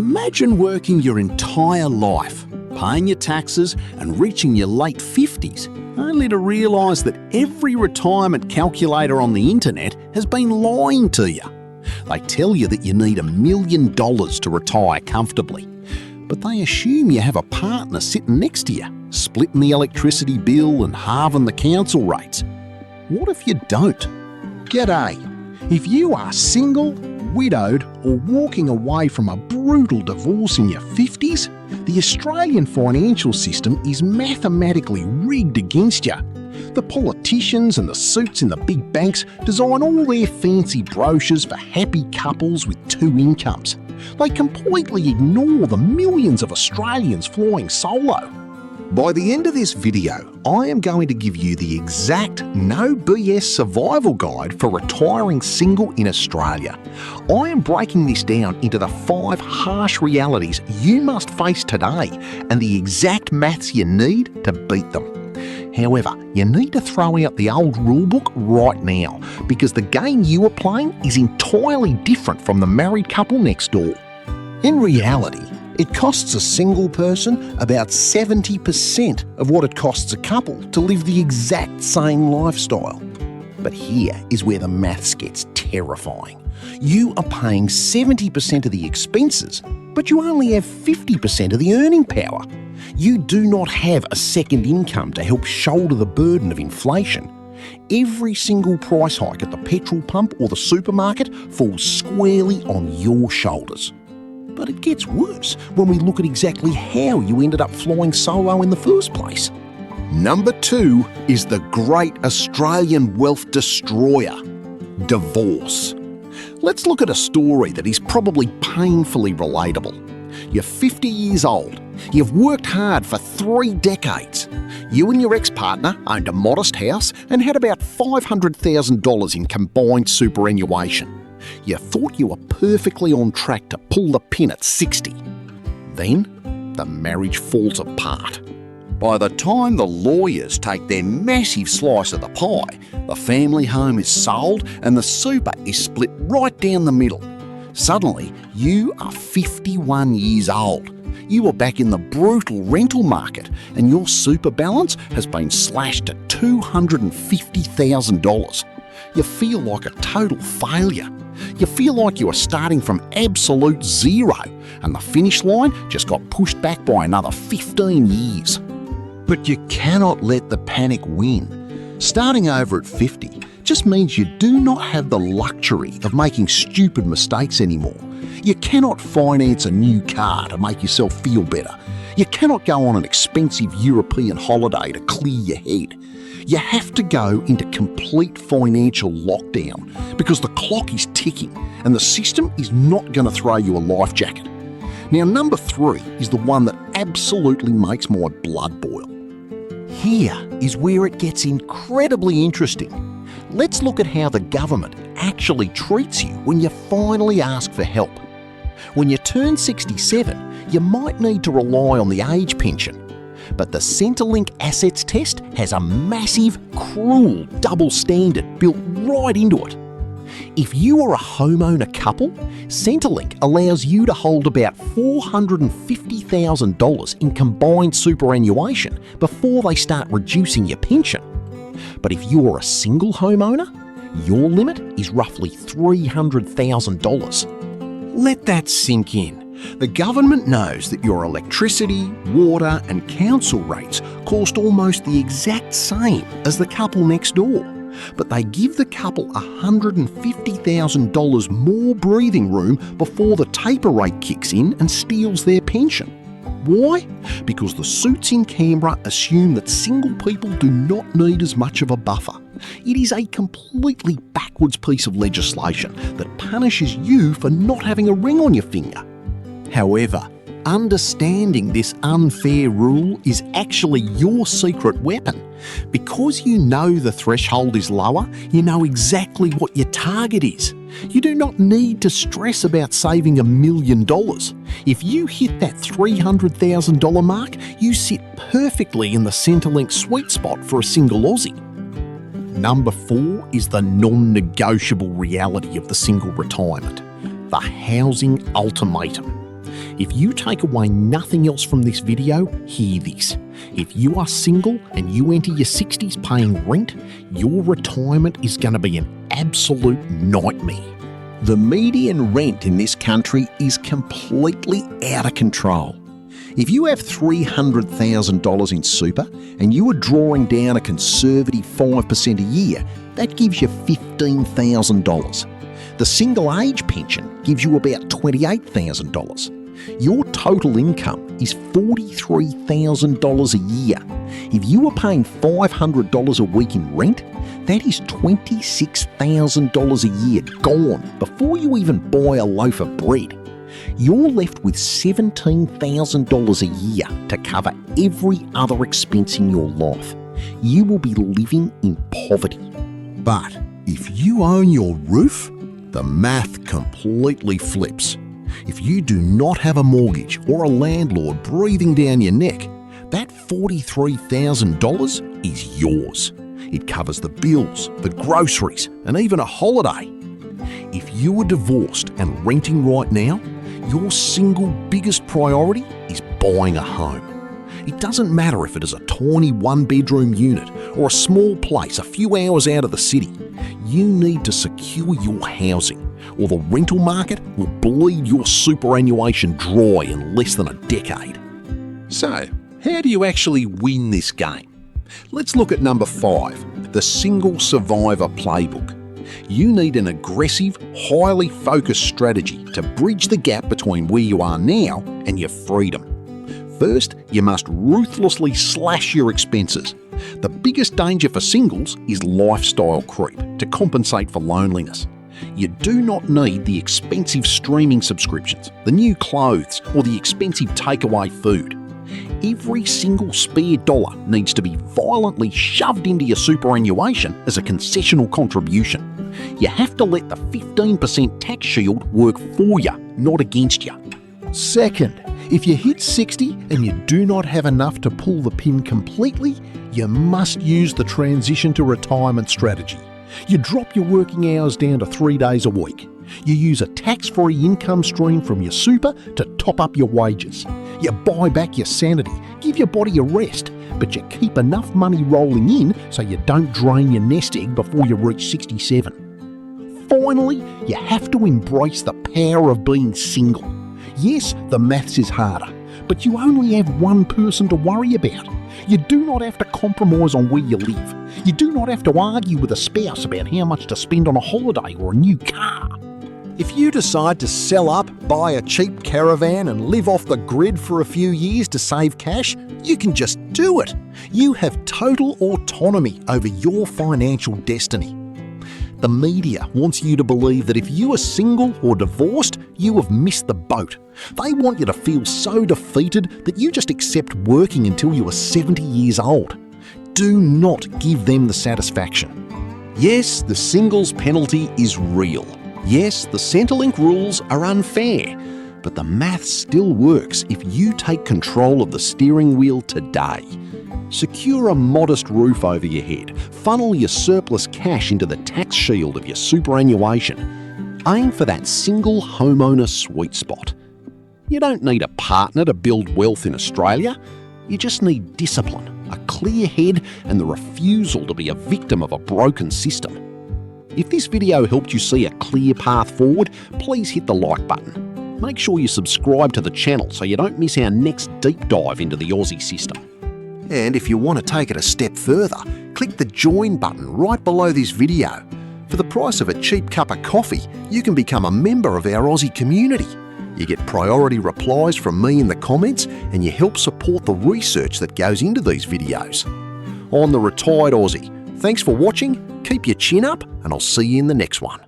Imagine working your entire life, paying your taxes and reaching your late 50s, only to realise that every retirement calculator on the internet has been lying to you. They tell you that you need $1 million to retire comfortably, but they assume you have a partner sitting next to you, splitting the electricity bill and halving the council rates. What if you don't? G'day. If you are single, widowed or walking away from a brutal divorce in your 50s, the Australian financial system is mathematically rigged against you. The politicians and the suits in the big banks design all their fancy brochures for happy couples with two incomes. They completely ignore the millions of Australians flying solo. By the end of this video, I am going to give you the exact no BS survival guide for retiring single in Australia. I am breaking this down into the 5 harsh realities you must face today and the exact maths you need to beat them. However, you need to throw out the old rulebook right now because the game you are playing is entirely different from the married couple next door. In reality, it costs a single person about 70% of what it costs a couple to live the exact same lifestyle. But here is where the maths gets terrifying. You are paying 70% of the expenses, but you only have 50% of the earning power. You do not have a second income to help shoulder the burden of inflation. Every single price hike at the petrol pump or the supermarket falls squarely on your shoulders. But it gets worse when we look at exactly how you ended up flying solo in the first place. Number 2 is the great Australian wealth destroyer, divorce. Let's look at a story that is probably painfully relatable. You're 50 years old. You've worked hard for 3 decades. You and your ex-partner owned a modest house and had about $500,000 in combined superannuation. You thought you were perfectly on track to pull the pin at 60. Then, the marriage falls apart. By the time the lawyers take their massive slice of the pie, the family home is sold and the super is split right down the middle. Suddenly, you are 51 years old. You are back in the brutal rental market and your super balance has been slashed to $250,000. You feel like a total failure. You feel like you are starting from absolute zero and the finish line just got pushed back by another 15 years. But you cannot let the panic win. Starting over at 50 just means you do not have the luxury of making stupid mistakes anymore. You cannot finance a new car to make yourself feel better. You cannot go on an expensive European holiday to clear your head. You have to go into complete financial lockdown because the clock is ticking and the system is not going to throw you a life jacket. Now, number 3 is the one that absolutely makes my blood boil. Here is where it gets incredibly interesting. Let's look at how the government actually treats you when you finally ask for help. When you turn 67, you might need to rely on the age pension. But the Centrelink Assets Test has a massive, cruel double standard built right into it. If you are a homeowner couple, Centrelink allows you to hold about $450,000 in combined superannuation before they start reducing your pension. But if you are a single homeowner, your limit is roughly $300,000. Let that sink in. The government knows that your electricity, water and council rates cost almost the exact same as the couple next door, but they give the couple $150,000 more breathing room before the taper rate kicks in and steals their pension. Why? Because the suits in Canberra assume that single people do not need as much of a buffer. It is a completely backwards piece of legislation that punishes you for not having a ring on your finger. However, understanding this unfair rule is actually your secret weapon. Because you know the threshold is lower, you know exactly what your target is. You do not need to stress about saving $1 million. If you hit that $300,000 mark, you sit perfectly in the Centrelink sweet spot for a single Aussie. Number 4 is the non-negotiable reality of the single retirement, the housing ultimatum. If you take away nothing else from this video, hear this. If you are single and you enter your 60s paying rent, your retirement is going to be an absolute nightmare. The median rent in this country is completely out of control. If you have $300,000 in super and you are drawing down a conservative 5% a year, that gives you $15,000. The single age pension gives you about $28,000. Your total income is $43,000 a year. If you are paying $500 a week in rent, that is $26,000 a year gone before you even buy a loaf of bread. You're left with $17,000 a year to cover every other expense in your life. You will be living in poverty. But if you own your roof, the math completely flips. If you do not have a mortgage or a landlord breathing down your neck, that $43,000 is yours. It covers the bills, the groceries, and even a holiday. If you are divorced and renting right now, your single biggest priority is buying a home. It doesn't matter if it is a tiny one-bedroom unit or a small place a few hours out of the city. You need to secure your housing, or the rental market will bleed your superannuation dry in less than a decade. So, how do you actually win this game? Let's look at number 5, the Single Survivor Playbook. You need an aggressive, highly focused strategy to bridge the gap between where you are now and your freedom. First, you must ruthlessly slash your expenses. The biggest danger for singles is lifestyle creep to compensate for loneliness. You do not need the expensive streaming subscriptions, the new clothes, or the expensive takeaway food. Every single spare dollar needs to be violently shoved into your superannuation as a concessional contribution. You have to let the 15% tax shield work for you, not against you. Second, if you hit 60 and you do not have enough to pull the pin completely, you must use the transition to retirement strategy. You drop your working hours down to 3 days a week. You use a tax-free income stream from your super to top up your wages. You buy back your sanity, give your body a rest, but you keep enough money rolling in so you don't drain your nest egg before you reach 67. Finally, you have to embrace the power of being single. Yes, the maths is harder, but you only have one person to worry about. You do not have to compromise on where you live. You do not have to argue with a spouse about how much to spend on a holiday or a new car. If you decide to sell up, buy a cheap caravan and live off the grid for a few years to save cash, you can just do it. You have total autonomy over your financial destiny. The media wants you to believe that if you are single or divorced, you have missed the boat. They want you to feel so defeated that you just accept working until you are 70 years old. Do not give them the satisfaction. Yes, the singles penalty is real. Yes, the Centrelink rules are unfair, but the math still works if you take control of the steering wheel today. Secure a modest roof over your head, funnel your surplus cash into the tax shield of your superannuation. Aim for that single homeowner sweet spot. You don't need a partner to build wealth in Australia. You just need discipline, a clear head, and the refusal to be a victim of a broken system. If this video helped you see a clear path forward, please hit the like button. Make sure you subscribe to the channel so you don't miss our next deep dive into the Aussie system. And if you want to take it a step further, click the join button right below this video. For the price of a cheap cup of coffee, you can become a member of our Aussie community. You get priority replies from me in the comments, and you help support the research that goes into these videos. I'm the Retired Aussie. Thanks for watching, keep your chin up, and I'll see you in the next one.